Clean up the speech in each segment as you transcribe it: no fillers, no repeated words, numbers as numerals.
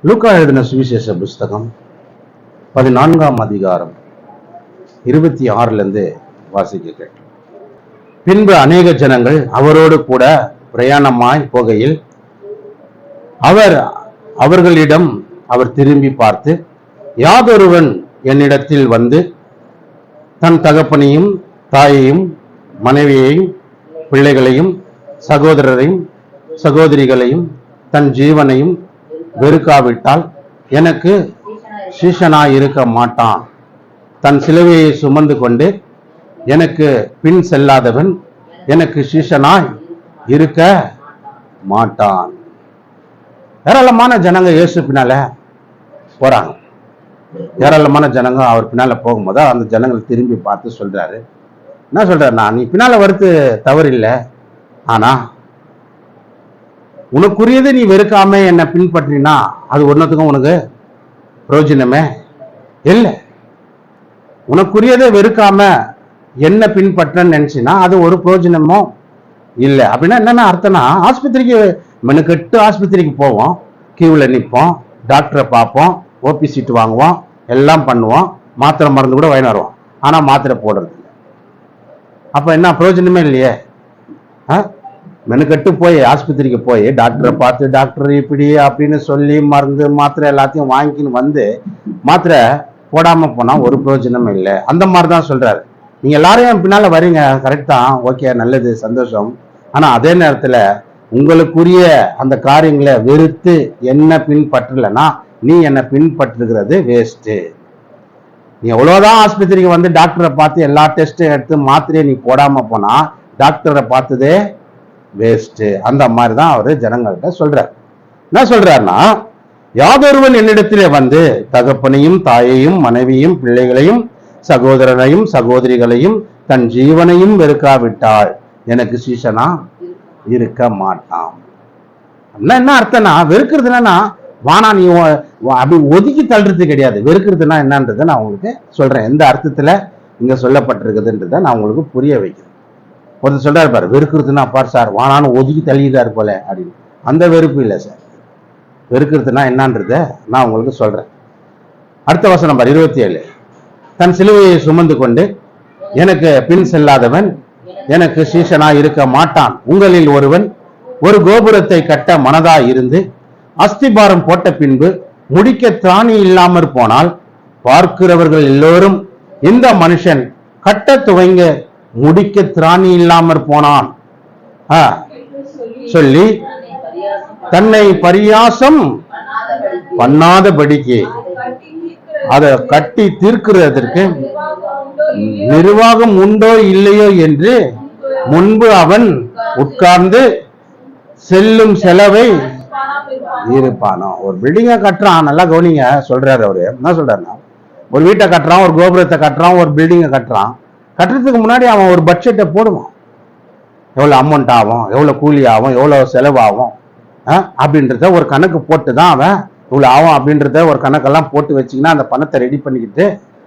லூக்கா எழுதின சுவிசேஷ புஸ்தகம் 14ஆம் அதிகாரம் 26 வாசிக்க கேட்டோம். பின்பு அநேக ஜனங்கள் அவரோடு கூட பிரயாணமாய் போகையில் அவர்களிடம் அவர் திரும்பி பார்த்து, யாதொருவன் என்னிடத்தில் வந்து தன் தகப்பனையும் தாயையும் மனைவியையும் பிள்ளைகளையும் சகோதரரையும் சகோதரிகளையும் தன் ஜீவனையும் வெறுக்காவிட்டால் எனக்கு சீஷனாய் இருக்க மாட்டான். தன் சிலுவையை சுமந்து கொண்டு எனக்கு பின் செல்லாதவன் எனக்கு சீஷனாய் இருக்க மாட்டான். ஏராளமான ஜனங்க இயேசு பின்னால போறாங்க. ஏராளமான ஜனங்க அவர் பின்னால போகும்போது அந்த ஜனங்களை திரும்பி பார்த்து சொல்றாரு, என்ன சொல்றாருன்னா, நீ பின்னால வருது தவறு இல்லை, ஆனா உனக்குரியதை நீ வெறுக்காம என்னை பின்பற்றினா அது ஒன்னத்துக்கும் உனக்கு பிரயோஜனமே இல்லை. உனக்குரியதை வெறுக்காம என்ன பின்பற்றன்னு நினைச்சினா அது ஒரு பிரயோஜனமும் இல்லை. அப்படின்னா என்னென்ன அர்த்தம்னா, ஆஸ்பத்திரிக்கு மெனக்கெட்டு ஆஸ்பத்திரிக்கு போவோம், கியூவில் நிற்போம், டாக்டரை பார்ப்போம், ஓபி சீட்டு வாங்குவோம், எல்லாம் பண்ணுவோம், மாத்திரை மருந்து கூட வாங்கி வருவோம், ஆனால் மாத்திரை போடுறது இல்லை. அப்போ என்ன பிரயோஜனமே இல்லையே. மெனக்கெட்டு போய் ஆஸ்பத்திரிக்கு போய் டாக்டரை பார்த்து டாக்டர் இப்படி அப்படின்னு சொல்லி மருந்து மாத்திரை எல்லாத்தையும் வாங்கின்னு வந்து மாத்திரை போடாம போனா ஒரு பிரயோஜனமும் இல்லை. அந்த மாதிரி தான் சொல்றாரு. நீங்க எல்லாரும் பின்னால வரீங்க, கரெக்ட் தான், ஓகே, நல்லது, சந்தோஷம். ஆனா அதே நேரத்துல உங்களுக்குரிய அந்த காரியங்களை வெறுத்து என்ன பின்பற்றலைன்னா நீ என்னை பின்பற்றுகிறது வேஸ்ட்டு. நீ எவ்வளவுதான் ஆஸ்பத்திரிக்கு வந்து டாக்டரை பார்த்து எல்லா டெஸ்ட்டும் எடுத்து மாத்திரையை நீ போடாம போனா டாக்டரை பார்த்ததே வேஸ்ட். அந்த மாதிரி தான் அவரு ஜனங்கள்கிட்ட சொல்றார். என்ன சொல்றாருன்னா, யாதொருவன் என்னிடத்திலே வந்து தகப்பனையும் தாயையும் மனைவியும் பிள்ளைகளையும் சகோதரனையும் சகோதரிகளையும் தன் ஜீவனையும் வெறுக்காவிட்டால் எனக்கு சீஷனா இருக்க மாட்டான். என்ன அர்த்தம்னா, வெறுக்கிறதுனா வானா நீ அப்படி ஒதுக்கி தள்ளுறது கிடையாது. வெறுக்கிறதுனா என்னன்றதை நான் உங்களுக்கு சொல்றேன், எந்த அர்த்தத்துல இங்க சொல்லப்பட்டிருக்குதுன்றதை நான் உங்களுக்கு புரிய வைக்கிறேன். ஒருத்தர் சொல்றாரு பாரு, வெறுக்கிறதுனா பார் சார் வானான்னு ஒதுக்கி தள்ளிட்டாரு போல அப்படின்னு. அந்த வெறுப்பு இல்லை சார். வெறுக்கிறதுனா என்னன்றத நான் உங்களுக்கு சொல்றேன். அடுத்த வசனம் பார், 27. தன் சிலுவையை சுமந்து கொண்டு எனக்கு பின் செல்லாதவன் எனக்கு சீஷனாய் இருக்க மாட்டான். உங்களில் ஒருவன் ஒரு கோபுரத்தை கட்ட மனதாய் இருந்து அஸ்திபாரம் போட்ட பின்பு முடிக்க திராணி இல்லாமற் போனால் பார்க்கிறவர்கள் எல்லோரும் இந்த மனுஷன் கட்ட துவங்க முடிக்க திராணி இல்லாமற் போனான் சொல்லி தன்னை பரியாசம் பண்ணாதபடிக்கு அதை கட்டி தீர்க்கிறதற்கு நிர்வாகம் உண்டோ இல்லையோ என்று முன்பு அவன் உட்கார்ந்து செல்லும் செலவை இருப்பானோ. ஒரு பில்டிங்கை கட்டுறான், நல்லா கவனிங்க, சொல்றாரு அவரு. என்ன சொல்றாருன்னா, ஒரு வீட்டை கட்டுறான், ஒரு கோபுரத்தை கட்டுறான், ஒரு பில்டிங்கை கட்டுறான். கட்டுறதுக்கு முன்னாடி அவன் ஒரு பட்ஜெட்டை போடுவான். எவ்வளோ அமௌண்ட் ஆகும், எவ்வளோ கூலி ஆகும், எவ்வளோ செலவாகும் அப்படின்றத ஒரு கணக்கு போட்டு தான் அவன் இவ்வளோ ஆகும் அப்படின்றத ஒரு கணக்கெல்லாம் போட்டு வச்சிங்கன்னா அந்த பணத்தை ரெடி பண்ணிக்கிட்டு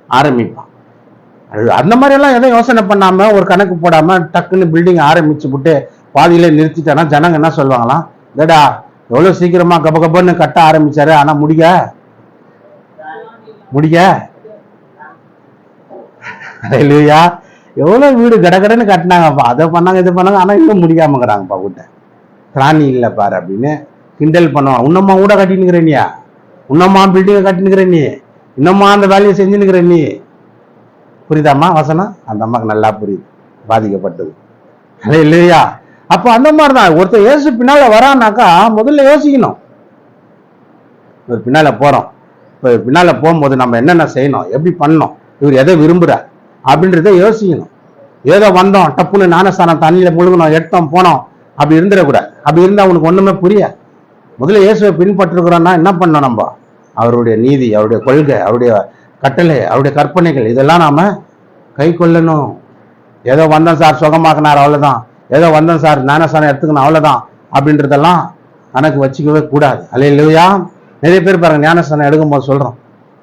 ஆரம்பிப்பான். அந்த மாதிரியெல்லாம் எதுவும் யோசனை பண்ணாம ஒரு கணக்கு போடாம டக்குன்னு பில்டிங் ஆரம்பிச்சு விட்டு பாதியில நிறுத்திட்டானா ஜனங்க என்ன சொல்லுவாங்களாம், இதடா எவ்வளோ சீக்கிரமா கபகபன்னு கட்ட ஆரம்பிச்சாரு, ஆனா முடிய இல்லையா, எவ்வளவு வீடு கடகடன்னு கட்டினாங்கப்பா, அதை பண்ணாங்க இது பண்ணாங்க, ஆனா இன்னும் முடியாமங்கிறாங்கப்பா, வீட்டை திராணி இல்லை பாரு அப்படின்னு கிண்டல் பண்ணுவான். உன்னம்மா கூட கட்டினுக்கிற நீயா, உன்னம்மா பில்டிங்கை கட்டினுக்கிற நீ, இன்னம்மா அந்த வேலையை செஞ்சுன்னுக்கிற நீ. புரியுதாம்மா வசனம்? அந்த அம்மாக்கு நல்லா புரியுது, பாதிக்கப்பட்டது இல்லையா. அப்போ அந்த மாதிரிதான் ஒருத்தர் இயேசு பின்னால வரானாக்கா முதல்ல யோசிக்கணும். ஒரு பின்னால போறோம், இப்போ பின்னால போகும்போது நம்ம என்னென்ன செய்யணும், எப்படி பண்ணணும், இவர் எதை விரும்புறார் அப்படின்றத யோசிக்கணும். ஏதோ வந்தோம் டப்புன்னு ஞானஸ்தானம் தண்ணியில முழுகணும் எடுத்தோம் போனோம் அப்படி இருந்துடக்கூடாது. அப்படி இருந்தா உனக்கு ஒண்ணுமே புரியாது. முதல்ல இயேசுவை பின்பற்றுகிறோம்னா என்ன பண்ணோம், நம்ம அவருடைய நீதி, அவருடைய கொள்கை, அவருடைய கட்டளை, அவருடைய கற்பனைகள் இதெல்லாம் நாம கை கொள்ளணும். ஏதோ வந்தோம் சார் சுகமாக்கினார் அவ்வளவுதான், ஏதோ வந்தோம் சார் ஞானஸ்தானம் எடுத்துக்கணும் அவ்வளவுதான் அப்படின்றதெல்லாம் கணக்கு வச்சுக்கவே கூடாது. அல்லேலூயா. நிறைய பேர் பாருங்க, ஞானஸ்தானம் எடுக்கும்போது சொல்றோம்,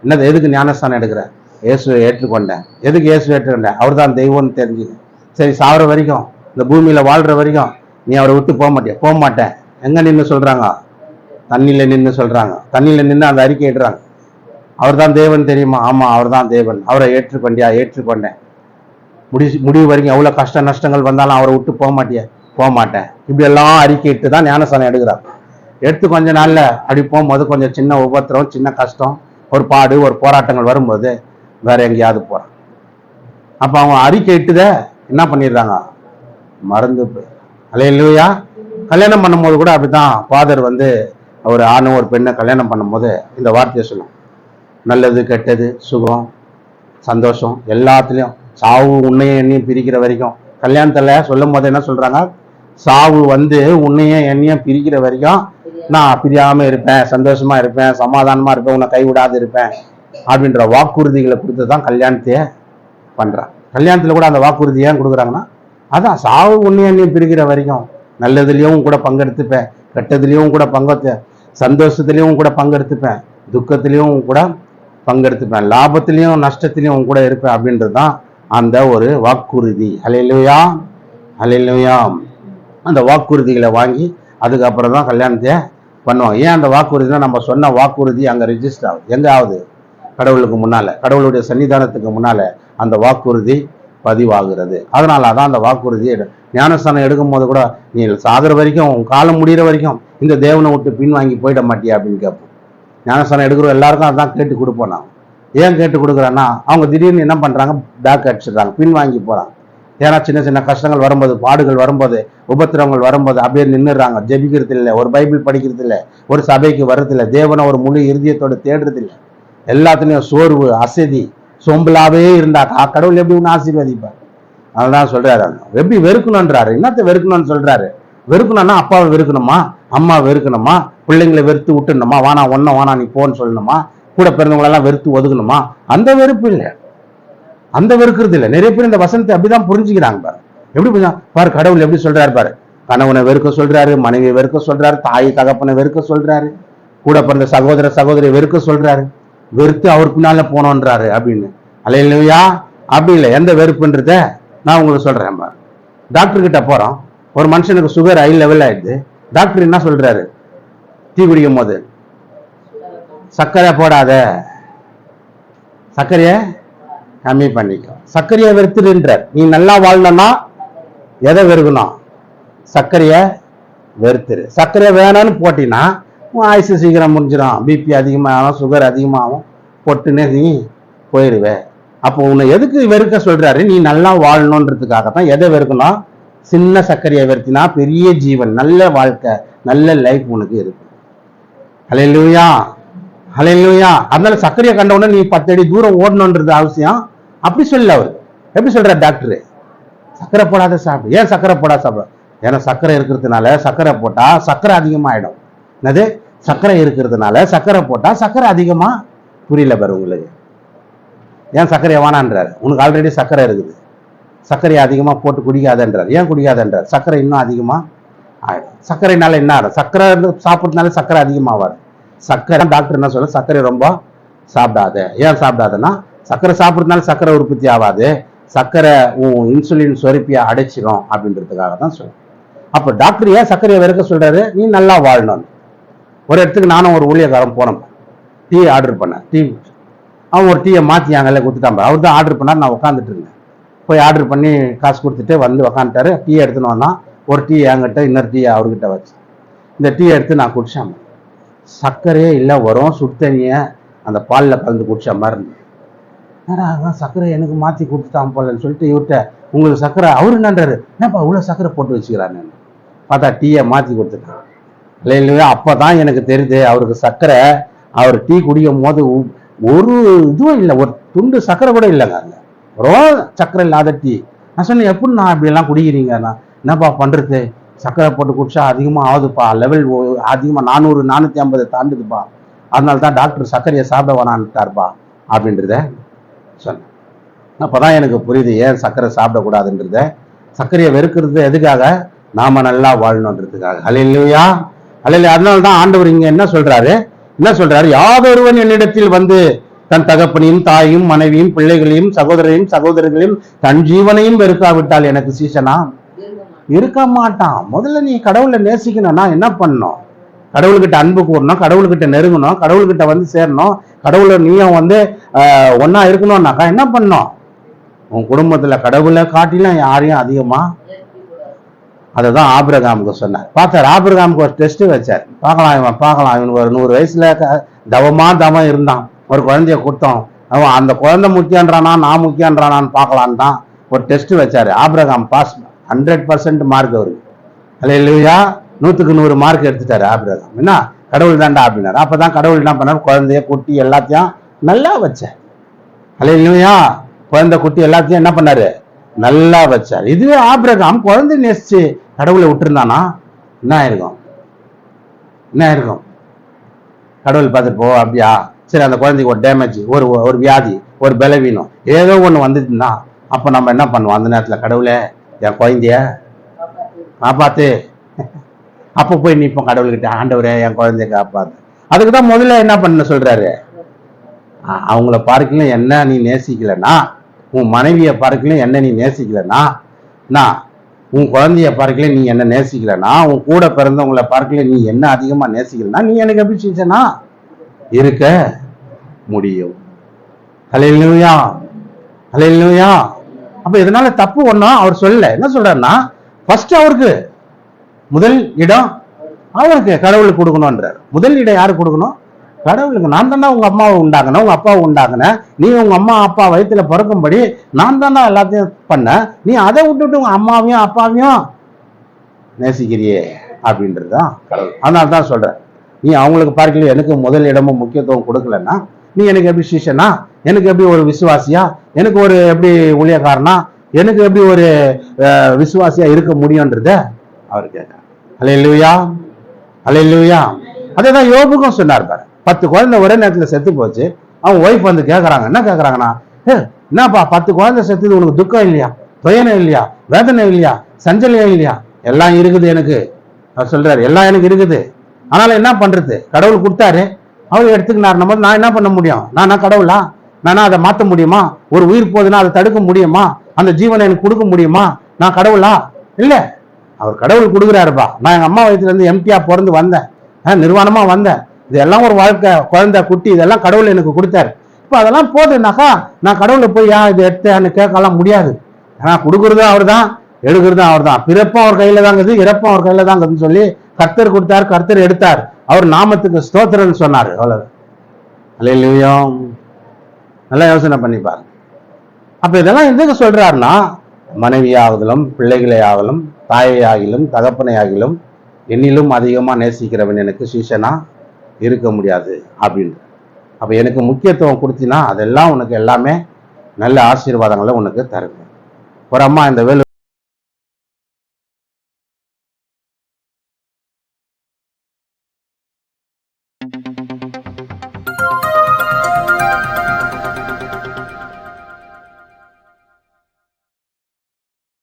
என்னது எதுக்கு ஞானஸ்தானம் எடுக்கிற, இயேசுவை ஏற்றுக்கொண்டேன். எதுக்கு இயேசுவை ஏற்றுக்கொண்டேன், அவர் தான் தெய்வம்னு தெரிஞ்சுது. சரி, சாவர வரைக்கும் இந்த பூமியில வாழ்ற வரைக்கும் நீ அவரை விட்டு போக மாட்டேன். எங்க நின்று சொல்றாங்க, தண்ணியில நின்று சொல்றாங்க, தண்ணியில நின்று அந்த அறிக்கை இடுறாங்க. அவர் தான் தேவன் தெரியுமா? ஆமா, அவர் தான் தேவன். அவரை ஏற்றுக்கொண்டியா? ஏற்றுக்கொண்டேன். முடிவு வரைக்கும் எவ்வளவு கஷ்ட நஷ்டங்கள் வந்தாலும் அவரை விட்டு போக மாட்டியா? போக மாட்டேன். இப்படி எல்லாம் அறிக்கையிட்டு தான் ஞானஸ்தானம் எடுக்கிறார். எடுத்து கொஞ்ச நாள்ல அப்படி போகும்போது கொஞ்சம் சின்ன உபத்திரம், சின்ன கஷ்டம், ஒரு பாடு, ஒரு போராட்டங்கள் வரும்போது வேற எங்கேயாவது போறான். அப்ப அவங்க அறிக்கையிட்டுத என்ன பண்ணிடுறாங்க? மறந்து போய். அல்லேலூயா. கல்யாணம் பண்ணும்போது கூட அப்படிதான். ஃபாதர் ஒரு ஆணும் ஒரு பெண்ணை கல்யாணம் பண்ணும்போது இந்த வார்த்தையை சொல்லும், நல்லது கெட்டது சுகம் சந்தோஷம் எல்லாத்துலயும் சாவு உன்னையும் என்னையும் பிரிக்கிற வரைக்கும். கல்யாணத்துல சொல்லும் போது என்ன சொல்றாங்க? சாவு உன்னையும் என்னையும் பிரிக்கிற வரைக்கும் நான் பிரியாம இருப்பேன், சந்தோஷமா இருப்பேன், சமாதானமா இருப்பேன், உன்னை கைவிடாது இருப்பேன் அப்படின்ற வாக்குறுதிகளை கொடுத்துதான் கல்யாணத்தையே பண்றான். கல்யாணத்துல கூட அந்த வாக்குறுதி ஏன் கொடுக்குறாங்கன்னா, அதான் சாவு உன்னையும் என்னையும் பிரிக்கிற வரைக்கும் நல்லதுலயும் கூட பங்கெடுத்துப்பேன், கெட்டதுலயும் கூட பங்கெடுத்தேன், சந்தோஷத்துலயும் கூட பங்கெடுத்துப்பேன், துக்கத்திலையும் கூட பங்கெடுத்துப்பேன், லாபத்திலையும் நஷ்டத்திலையும் கூட இருப்பேன் அப்படின்றது தான் அந்த ஒரு வாக்குறுதி. அல்லேலூயா, அல்லேலூயா. அந்த வாக்குறுதிகளை வாங்கி அதுக்கப்புறம் தான் கல்யாணத்தை பண்ணுவாங்க. ஏன் அந்த வாக்குறுதினா, நம்ம சொன்ன வாக்குறுதி அங்கே ரிஜிஸ்டர் ஆகுது. எங்க ஆகுது? கடவுளுக்கு முன்னால, கடவுளுடைய சன்னிதானத்துக்கு முன்னால அந்த வாக்குறுதி பதிவாகிறது. அதனால தான் அந்த வாக்குறுதி ஞானஸ்தானம் எடுக்கும் போது கூட, நீ சாகிற வரைக்கும் காலம் முடிகிற வரைக்கும் இந்த தேவனை விட்டு பின் வாங்கி போயிட மாட்டியா அப்படின்னு கேட்போம். ஞானஸ்தானம் எடுக்கிறோம் எல்லாருக்கும் அதான் கேட்டு கொடுப்போம். நான் ஏன் கேட்டு கொடுக்குறேன்னா, அவங்க திடீர்னு என்ன பண்றாங்க? பேக் அடிச்சிடுறாங்க, பின் வாங்கி போறாங்க. ஏன்னா சின்ன சின்ன கஷ்டங்கள் வரும்போது, பாடுகள் வரும்போது, உபத்திரவங்கள் வரும்போது அப்படியே நின்றுறாங்க. ஜெபிக்கிறது இல்லை, ஒரு பைபிள் படிக்கிறது இல்லை, ஒரு சபைக்கு வர்றதில்லை, தேவனை ஒரு முழு இறுதியத்தோடு தேடுறது இல்லை. எல்லாத்துலயும் சோர்வு, அசதி, சோம்பலாவே இருந்தா கடவுள் எப்படி ஒன்று ஆசீர்வதிப்பார்? அதுதான் சொல்றாரு. எப்படி வெறுக்கணும்ன்றாரு. என்னத்தை வெறுக்கணும்னு சொல்றாரு? வெறுக்கணும்னா அப்பாவை வெறுக்கணுமா, அம்மா வெறுக்கணுமா, பிள்ளைங்களை வெறுத்து விட்டுணுமா, வானா ஒன்னும் வானா நீ போன்னு சொல்லணுமா, கூட பிறந்தவங்களெல்லாம் வெறுத்து ஒதுக்கணுமா? அந்த வெறுப்பு இல்லை, அந்த வெறுக்கிறது இல்லை. நிறைய பேர் இந்த வசனத்தை அப்படிதான் புரிஞ்சுக்கிறாங்க. பாரு எப்படி பாரு, கடவுள் எப்படி சொல்றாரு பாரு. கணவனை வெறுக்க சொல்றாரு, மனைவியை வெறுக்க சொல்றாரு, தாய் தகப்பனை வெறுக்க சொல்றாரு, கூட பிறந்த சகோதர சகோதரியை வெறுக்க சொல்றாரு, வெறுத்து அவர் பின்னால போனோன்றாரு அப்படின்னு. அல்லேலூயா. அப்படி இல்லை. எந்த வெறுப்புன்றத நான் உங்களுக்கு சொல்றேன். டாக்டர் கிட்ட போறோம், ஒரு மனுஷனுக்கு சுகர் ஹை லெவல் ஆயிடுது. டாக்டர் என்ன சொல்றாரு? டீ குடிக்கும் போது சர்க்கரை போடாத, சர்க்கரைய கம்மி பண்ணிக்கும், சர்க்கரையை வெறுத்துடுன்றார். நீ நல்லா வாழணும்னா எதை வெறுக்கணும்? சர்க்கரைய வெறுத்துரு. சர்க்கரையை வேணும்னு போட்டினா ஆயுசு சீக்கிரம் முடிஞ்சிடும், பிபி அதிகமாகும், சுகர் அதிகமாகும், பொட்டுன்னு நீ போயிடுவேன். அப்போ உன்னை எதுக்கு வெறுக்க சொல்றாரு? நீ நல்லா வாழணுன்றதுக்காகத்தான். எதை வெறுக்கணும்? சின்ன சர்க்கரையை வெறுத்தினா பெரிய ஜீவன், நல்ல வாழ்க்கை, நல்ல லைஃப் உனக்கு இருக்கு. அல்லேலூயா, அல்லேலூயா. அதனால சர்க்கரையை கண்ட உடனே நீ 10 அடி தூரம் ஓடணுன்றது அவசியம் அப்படி சொல்லல அவர். எப்படி சொல்ற டாக்டரு? சர்க்கரை போடாத சாப்பிடு. ஏன் சர்க்கரை போடாத சாப்பிடு? ஏன்னா சர்க்கரை இருக்கிறதுனால, சர்க்கரை போட்டா சர்க்கரை அதிகமாயிடும். என்னது? சர்க்கரை இருக்கிறதுனால சர்க்கரை போட்டா சர்க்கரை அதிகமா. புரியல பாரு உங்களுக்கு. ஏன் சர்க்கரையை வேணான்றாரு? உனக்கு ஆல்ரெடி சர்க்கரை இருக்குது, சர்க்கரையை அதிகமா போட்டு குடிக்காதன்றார். ஏன் குடிக்காதன்றார்? சர்க்கரை இன்னும் அதிகமா ஆயிடும். சர்க்கரைனால என்ன ஆகும்? சர்க்கரை சாப்பிட்றதுனால சர்க்கரை அதிகமாகாது. சர்க்கரை டாக்டர் என்ன சொல்ல, சர்க்கரை ரொம்ப சாப்பிடாத. ஏன் சாப்பிடாதுன்னா, சர்க்கரை சாப்பிட்றதுனால சர்க்கரை உற்பத்தி ஆகாது, சர்க்கரை இன்சுலின் சுரப்பியை அடைச்சிடும் அப்படின்றதுக்காக தான் சொல்றேன். அப்ப டாக்டர் ஏன் சர்க்கரையை வெறுக்க சொல்றாரு? நீ நல்லா வாழணும். ஒரு இடத்துக்கு நானும் ஒரு ஊழியக்காரன் போனோம், டீ ஆர்டர் பண்ணேன். டீ அவன் ஒரு டீயை மாற்றி அங்கே கொடுத்துட்டான். அவர் தான் ஆர்டர் பண்ணார், நான் உட்காந்துட்டு இருந்தேன். போய் ஆர்டர் பண்ணி காசு கொடுத்துட்டு வந்து உக்காந்துட்டாரு. டீ எடுத்துன்னு வந்தான். ஒரு டீ என்கிட்ட, இன்னொரு டீ அவர்கிட்ட வச்சு, இந்த டீயை எடுத்து நான் குடிச்சேன். சர்க்கரையே இல்லை, வரும் சுடுதண்ணியை அந்த பாலில் கலந்து குடிச்ச மாதிரி இருந்தது. அதான் சர்க்கரை எனக்கு மாற்றி கொடுத்துட்டான் போலன்னு சொல்லிட்டு இவர்கிட்ட, உங்களுக்கு சர்க்கரை, அவரு என்னன்றாரு, என்னப்பா இவ்வளோ சர்க்கரை போட்டு வச்சுக்கிறான்னு பார்த்தா டீயை மாற்றி கொடுத்துட்டான். இல்லையா? அப்போதான் எனக்கு தெரியுது அவருக்கு சர்க்கரை, அவர் டீ குடிக்கும் போது ஒரு இதுவும் இல்லை, ஒரு துண்டு சர்க்கரை கூட இல்லைங்க. ரொம்ப சர்க்கரை இல்லாத டீ. நான் சொன்னேன், எப்படி நான் இப்படியெல்லாம் குடிக்கிறீங்கண்ணா? என்னப்பா பண்ணுறது, சர்க்கரை போட்டு குடிச்சா அதிகமாக ஆகுதுப்பா, லெவல் அதிகமாக 400 450 தாண்டுதுப்பா, அதனால தான் டாக்டர் சர்க்கரையை சாப்பிட வேணான்ட்டார்ப்பா அப்படின்றத சொன்னேன். அப்போதான் எனக்கு புரியுது ஏன் சர்க்கரை சாப்பிடக்கூடாதுன்றத. சர்க்கரையை வெறுக்கிறது எதுக்காக? நாம நல்லா வாழணுன்றதுக்காக. அல்லேலூயா, அல்லேலூயா. அதனால தான் ஆண்டவர் இங்க என்ன சொல்றாரு? யாதொருவன் என்னிடத்தில் தன் தகப்பனையும் தாயும் மனைவியும் பிள்ளைகளையும் சகோதரையும் சகோதரர்களையும் தன் ஜீவனையும் வெறுக்காவிட்டால் எனக்கு சீசனா இருக்க மாட்டான். முதல்ல நீ கடவுளை நேசிக்கணும்னா என்ன பண்ணணும்? கடவுள்கிட்ட அன்பு கூறணும், கடவுள்கிட்ட நெருங்கணும், கடவுள்கிட்ட வந்து சேரணும், கடவுளை நீயும் வந்து ஒன்னா இருக்கணும்னாக்கா என்ன பண்ணணும்? உன் குடும்பத்துல கடவுளை காட்டிலும் யாரையும் அதிகமா, அதுதான் ஆபிரகாமுக்கு சொன்னார். பார்த்தார், ஆபிரகாமுக்கு ஒரு டெஸ்ட் வச்சார். பார்க்கலாம் இவனுக்கு ஒரு 100 வயசுல தவம் இருந்தான், ஒரு குழந்தைய கொடுத்தோம், அவன் அந்த குழந்தை முக்கியன்றானா நான் முக்கியன்றானான்னு பார்க்கலான்னு தான் ஒரு டெஸ்ட் வச்சாரு. ஆபிரகாம் பாஸ், 100% மார்க் அவருக்கு. அல்லேலூயா, 100க்கு 100 மார்க் எடுத்துட்டாரு ஆபிரகாம். என்ன, கடவுள் தாண்டா அப்படின்னாரு. அப்பதான் கடவுள் என்ன பண்ணார்? குழந்தைய குட்டி எல்லாத்தையும் நல்லா வச்சார். அல்லேலூயா, குழந்தை குட்டி எல்லாத்தையும் என்ன பண்ணாரு? நல்லா வச்சார். இதுவே ஆபிரகாம் குழந்தை நேசிச்சு கடவுளை விட்டுருந்தானா என்ன ஆயிருக்கும்? என்ன ஆயிருக்கும்? கடவுள் பார்த்துட்டு போ அப்படியா, சரி அந்த குழந்தைக்கு ஒரு டேமேஜ், ஒரு வியாதி, ஒரு பலவீனம் ஏதோ ஒண்ணு வந்துட்டுன்னா அப்ப நம்ம என்ன பண்ணுவோம்? அந்த நேரத்துல கடவுளே என் குழந்தைய காப்பாத்து. அப்ப போய் நிற்போம் கடவுள்கிட்ட, ஆண்டவரே என் குழந்தைய காப்பாத்து. அதுக்குதான் முதல்ல என்ன பண்ண சொல்றாரு? அவங்கள பார்க்கலும் என்ன நீ நேசிக்கலன்னா, உன் மனைவியை பார்க்கலும் என்ன நீ நேசிக்கலன்னா, நான் உன் குழந்தைய பார்க்கல நீ என்ன நேசிக்கலன்னா, உன் கூட பிறந்தவங்களை பார்க்கல நீ என்ன அதிகமா நேசிக்கலன்னா, நீ எனக்கு எப்படி செஞ்சனா இருக்க முடியும்? அல்லேலூயா, அல்லேலூயா. அப்ப இதனால தப்பு ஒண்ணும் அவர் சொல்லல. என்ன சொல்றாருன்னா, ஃபர்ஸ்ட் அவருக்கு முதல் இடம் அவருக்கு கடவுளுக்கு கொடுக்கணும்ன்றார். முதல் இடம் யாருக்கு கொடுக்கணும்? கடவுளுக்கு. நான் தானே உங்க அம்மாவை உண்டாக்குனேன், உங்க அப்பாவை உண்டாக்குனேன், நீ உங்க அம்மா அப்பா வயிற்றுல பிறக்கும்படி நான் தானே எல்லாத்தையும் பண்ண, நீ அதை விட்டுட்டு உங்க அம்மாவையும் அப்பாவையும் நேசிக்கிறியே அப்படின்றதுதான் கடவுள். அதனால தான் சொல்றேன், நீ அவங்களுக்கு பார்க்கல எனக்கு முதல் இடமும் முக்கியத்துவம் கொடுக்கலன்னா நீ எனக்கு எப்படி சிஷ்யனா, எனக்கு எப்படி ஒரு விசுவாசியா, எனக்கு ஒரு எப்படி ஊழியக்காரனா, எனக்கு எப்படி ஒரு விசுவாசியா இருக்க முடியும்ன்றத அவர் கேட்டார். அல்லேலூயா, அல்லேலூயா. அதேதான் யோபுக்கும் சொன்னார் பாரு. 10 குழந்தை ஒரே நேரத்துல செத்து போச்சு. அவங்க ஒய்ஃப் வந்து கேட்கறாங்க, என்ன கேட்கறாங்கன்னா, என்னப்பா 10 குழந்தை செத்துது, உனக்கு துக்கம் இல்லையா, துயரம் இல்லையா, வேதனை இல்லையா, சஞ்சலம் இல்லையா? எல்லாம் இருக்குது எனக்கு. அவர் சொல்றாரு, எல்லாம் எனக்கு இருக்குது, ஆனாலும் என்ன பண்றது? கடவுள் கொடுத்தாரு, அவர் எடுத்துக்கினார். நம்ம நான் என்ன பண்ண முடியும்? நான் கடவுளா? நானா அதை மாற்ற முடியுமா? ஒரு உயிர் போகுதுன்னா அதை தடுக்க முடியுமா? அந்த ஜீவனை எனக்கு கொடுக்க முடியுமா? நான் கடவுளா? இல்ல, அவர் கடவுள் கொடுக்குறாருப்பா. நான் எங்க அம்மா வயிற்றுல இருந்து எம்டியா பிறந்து வந்தேன், நிர்வாணமா வந்தேன், இதெல்லாம் ஒரு வாழ்க்கை, குழந்தை குட்டி, இதெல்லாம் கடவுள் எனக்கு கொடுத்தாரு. இப்ப அதெல்லாம் போதுனாக்கா நான் கடவுளை போய் இதை எடுத்தேன்னு கேட்கலாம் முடியாது. ஆனா கொடுக்கறதும் அவர் தான், எடுக்கிறதும் அவர் தான். பிறப்பும் அவர் கையில தாங்குது, இறப்பும் அவர் கையில தாங்குதுன்னு சொல்லி கர்த்தர் கொடுத்தார், கர்த்தர் எடுத்தார், அவர் நாமத்துக்கு ஸ்தோத்திரம்னு சொன்னாரு. அவ்வளவு. அல்லேலூயா. நல்லா யோசனை பண்ணிப்பாரு. அப்ப இதெல்லாம் எதுக்கு சொல்றாருன்னா, மனைவியாகலும் பிள்ளைகளை ஆகலும் தாயை ஆகிலும் தகப்பனை ஆகிலும் என்னிலும் அதிகமா நேசிக்கிறவன் எனக்கு சீஷனா இருக்க முடியாது அப்படின்னு. அப்ப எனக்கு முக்கியத்துவம் கொடுத்தினா அதெல்லாம் உனக்கு எல்லாமே நல்ல ஆசீர்வாதங்களை உனக்கு தருவேன். ஒரு அம்மா இந்த வேலு